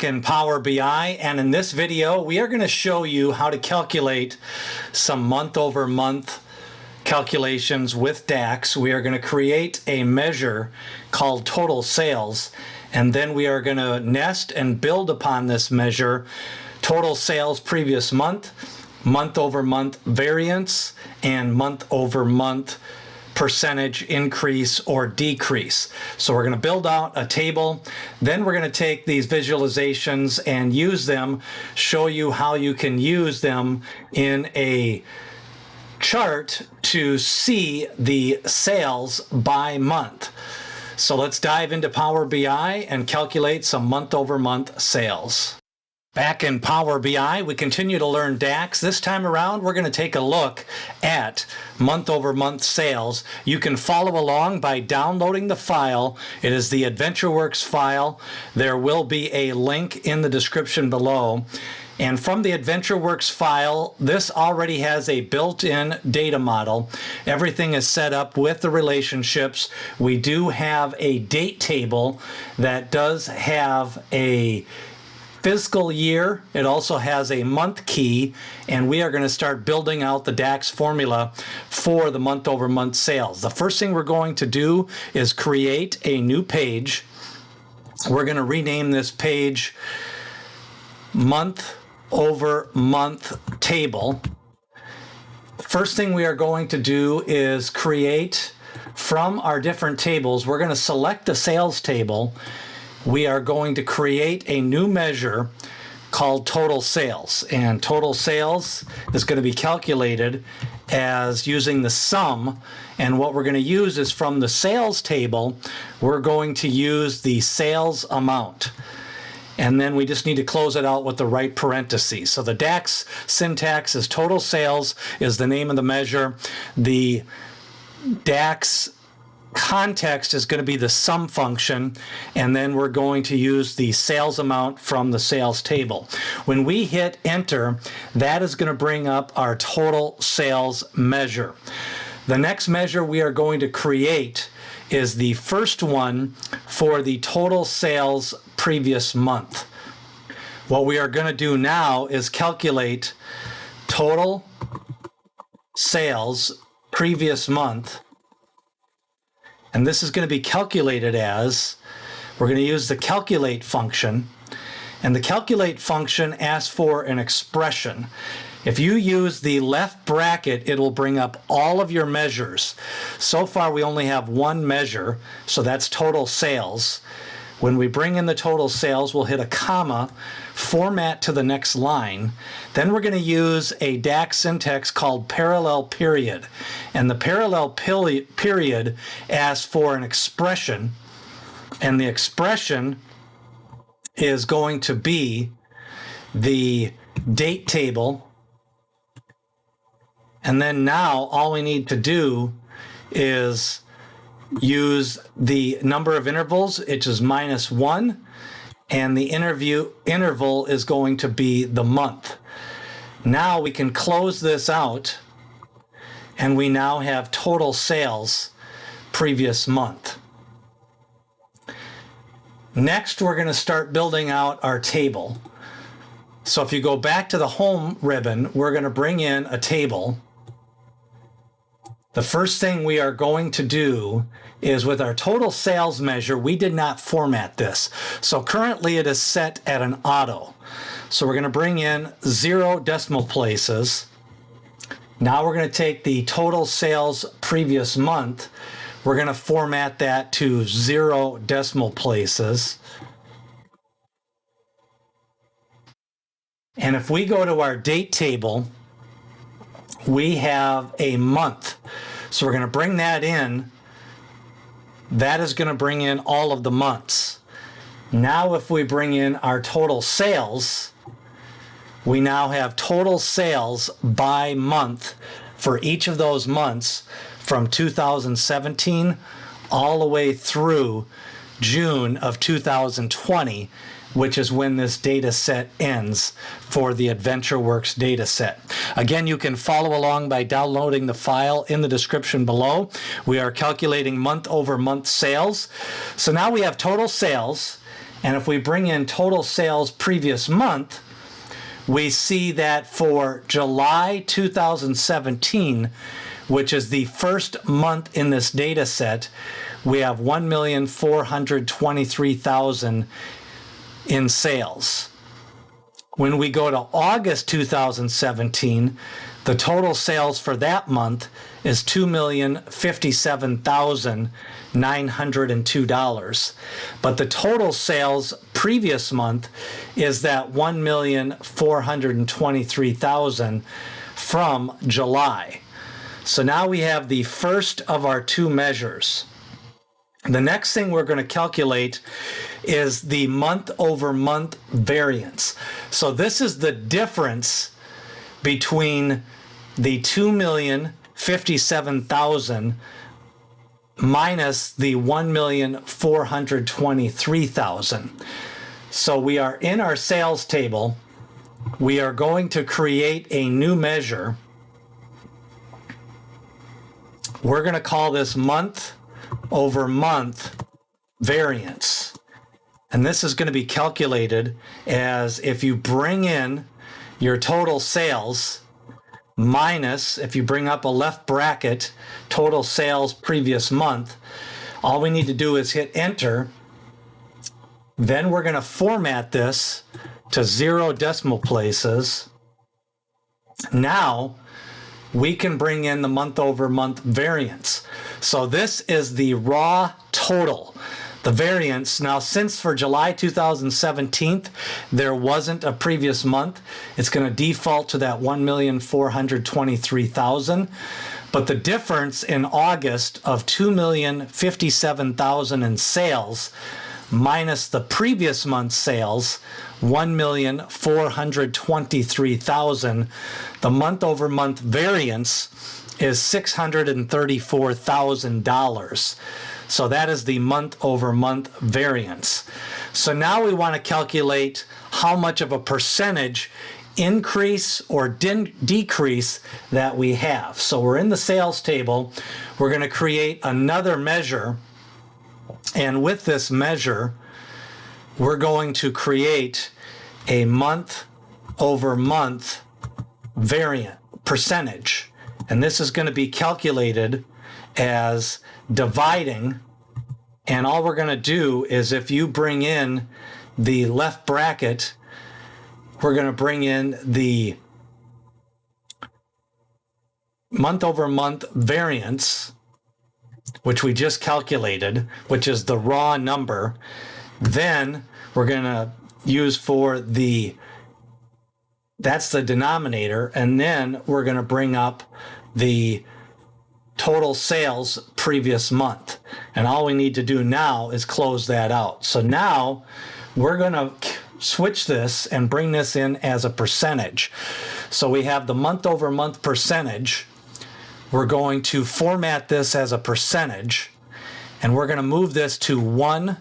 back in Power BI, and in this video we are going to show you how to calculate some month-over-month calculations with DAX. We are going to create a measure called total sales, and then we are going to nest and build upon this measure total sales previous month, month-over-month variance, and month-over-month percentage increase or decrease. So we're going to build out a table, then we're going to take these visualizations and use them, show you how you can use them in a chart to see the sales by month. So let's dive into Power BI and calculate some month-over-month sales. Back in Power BI, we continue to learn DAX. This time around, we're going to take a look at month-over-month sales. You can follow along by downloading the file. It is the AdventureWorks file. There will be a link in the description below. And from the AdventureWorks file, this already has a built-in data model. Everything is set up with the relationships. We do have a date table that does have a fiscal year. It also has a month key, and we are going to start building out the DAX formula for the month-over-month sales. The first thing we're going to do is create a new page. We're going to rename this page month-over-month table. First thing we are going to do is create from our different tables. We're going to select the sales table. We are going to create a new measure called total sales, and total sales is going to be calculated as using the sum, and what we're going to use is from the sales table we're going to use the sales amount, and then we just need to close it out with the right parentheses. So the DAX syntax is total sales is the name of the measure. The DAX context is going to be the sum function, and then we're going to use the sales amount from the sales table. When we hit enter, that is going to bring up our total sales measure. The next measure we are going to create is the first one for the total sales previous month. What we are going to do now is calculate total sales previous month. And this is going to be calculated as, we're going to use the calculate function. And the calculate function asks for an expression. If you use the left bracket, it will bring up all of your measures. So far, we only have one measure, so that's total sales. When we bring in the total sales, we'll hit a comma, format to the next line. Then we're going to use a DAX syntax called parallel period. And the parallel period asks for an expression, and the expression is going to be the date table. And then now all we need to do is use the number of intervals, which is -1, and the interval is going to be the month. Now we can close this out, and we now have total sales previous month. Next, we're going to start building out our table. So if you go back to the home ribbon, we're going to bring in a table. The first thing we are going to do is with our total sales measure, we did not format this. So currently it is set at an auto. So we're going to bring in 0 decimal places. Now we're going to take the total sales previous month. We're going to format that to 0 decimal places. And if we go to our date table, we have a month. So we're going to bring that in. That is going to bring in all of the months. Now if we bring in our total sales, we now have total sales by month for each of those months from 2017 all the way through June of 2020, which is when this data set ends for the AdventureWorks data set. Again, you can follow along by downloading the file in the description below. We are calculating month-over-month sales. So now we have total sales, And if we bring in total sales previous month, we see that for July 2017, which is the first month in this data set, we have $1,423,000 in sales. When we go to August 2017, the total sales for that month is $2,057,902. But the total sales previous month is that $1,423,000 from July. So now we have the first of our two measures. The next thing we're going to calculate is the month-over-month variance. So this is the difference between the $2,057,000 minus the $1,423,000. So we are in our sales table. We are going to create a new measure. We're going to call this month-over-month variance. And this is going to be calculated as if you bring in your total sales minus, if you bring up a left bracket, total sales previous month. All we need to do is hit enter. Then we're going to format this to 0 decimal places. Now we can bring in the month-over-month variance. So this is the raw total, the variance. Now, since for July 2017, there wasn't a previous month, it's going to default to that $1,423,000. But the difference in August of $2,057,000 in sales minus the previous month's sales, $1,423,000, the month-over-month variance is $634,000. So that is the month-over-month variance. So now we want to calculate how much of a percentage increase or decrease that we have. So we're in the sales table. We're going to create another measure. And with this measure, we're going to create a month-over-month variant percentage. And this is going to be calculated as dividing. And all we're going to do is, if you bring in the left bracket, we're going to bring in the month-over-month variance, which we just calculated, which is the raw number. Then we're going to use for the, that's the denominator, and then we're going to bring up the total sales previous month. And all we need to do now is close that out. So now we're going to switch this and bring this in as a percentage. So we have the month-over-month percentage. We're going to format this as a percentage, and we're going to move this to 1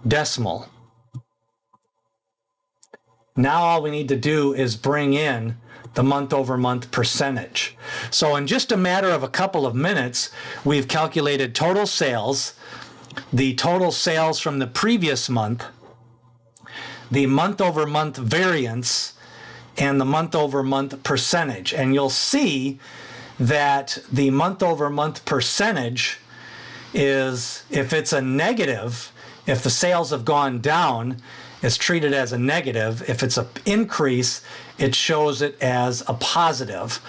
decimal. Now all we need to do is bring in the month-over-month percentage. So in just a matter of a couple of minutes, we've calculated total sales, the total sales from the previous month, the month-over-month variance, and the month-over-month percentage. And you'll see that the month-over-month percentage is, if it's a negative, if the sales have gone down, it's treated as a negative. If it's an increase, it shows it as a positive.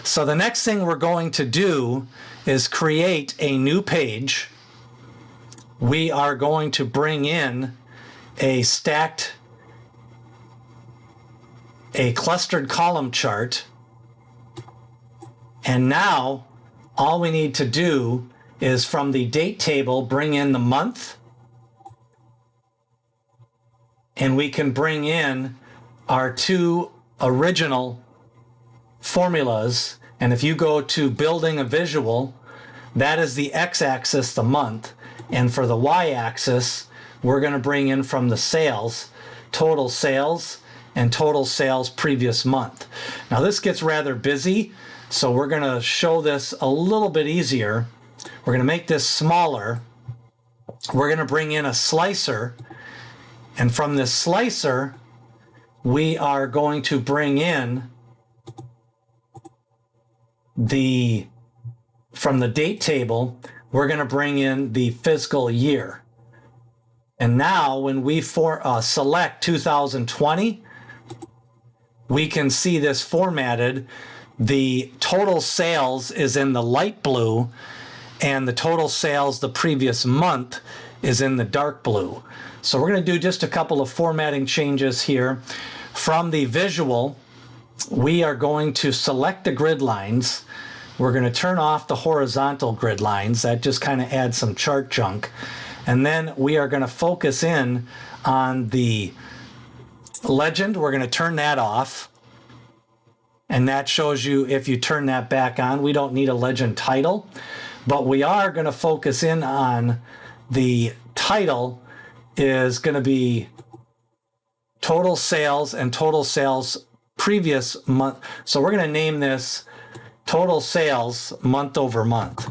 So the next thing we're going to do is create a new page. We are going to bring in a clustered column chart. And now all we need to do is, from the date table, bring in the month. And we can bring in our two original formulas. And if you go to building a visual, that is the x-axis, the month. And for the y-axis, we're going to bring in from the sales, total sales and total sales previous month. Now this gets rather busy, so we're going to show this a little bit easier. We're going to make this smaller. We're going to bring in a slicer, And from this slicer, we are going to bring in from the date table, we're going to bring in the fiscal year. And now when we select 2020, we can see this formatted. The total sales is in the light blue, and the total sales the previous month is in the dark blue. So we're going to do just a couple of formatting changes here. From the visual, we are going to select the grid lines. We're going to turn off the horizontal grid lines. That just kind of adds some chart junk. And then we are going to focus in on the legend. We're going to turn that off. And that shows you if you turn that back on. We don't need a legend title, but we are going to focus in on the title is going to be total sales and total sales previous month. So we're going to name this total sales month over month.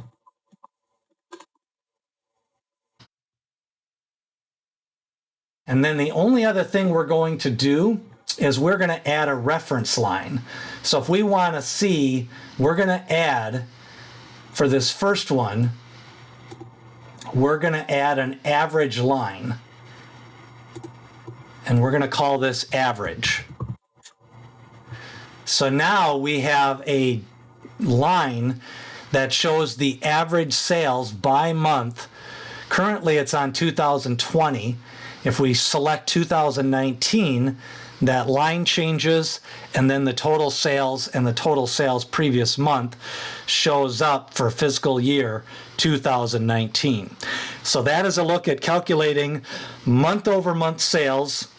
And then the only other thing we're going to do is we're going to add a reference line. So if we want to see, we're going to add, for this first one, we're going to add an average line. And we're going to call this average. So now we have a line that shows the average sales by month. Currently it's on 2020. If we select 2019, that line changes, and then the total sales and the total sales previous month shows up for fiscal year 2019. So that is a look at calculating month over month sales,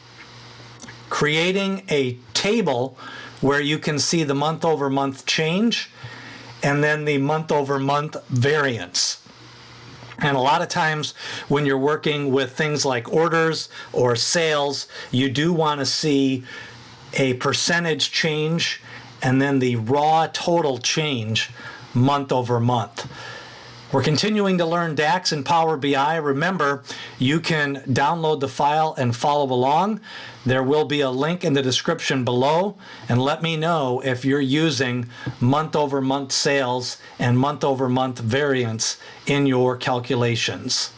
creating a table where you can see the month over month change, and then the month over month variance. And a lot of times when you're working with things like orders or sales, you do want to see a percentage change and then the raw total change month over month. We're continuing to learn DAX and Power BI. Remember, you can download the file and follow along. There will be a link in the description below, and let me know if you're using month over month sales and month over month variance in your calculations.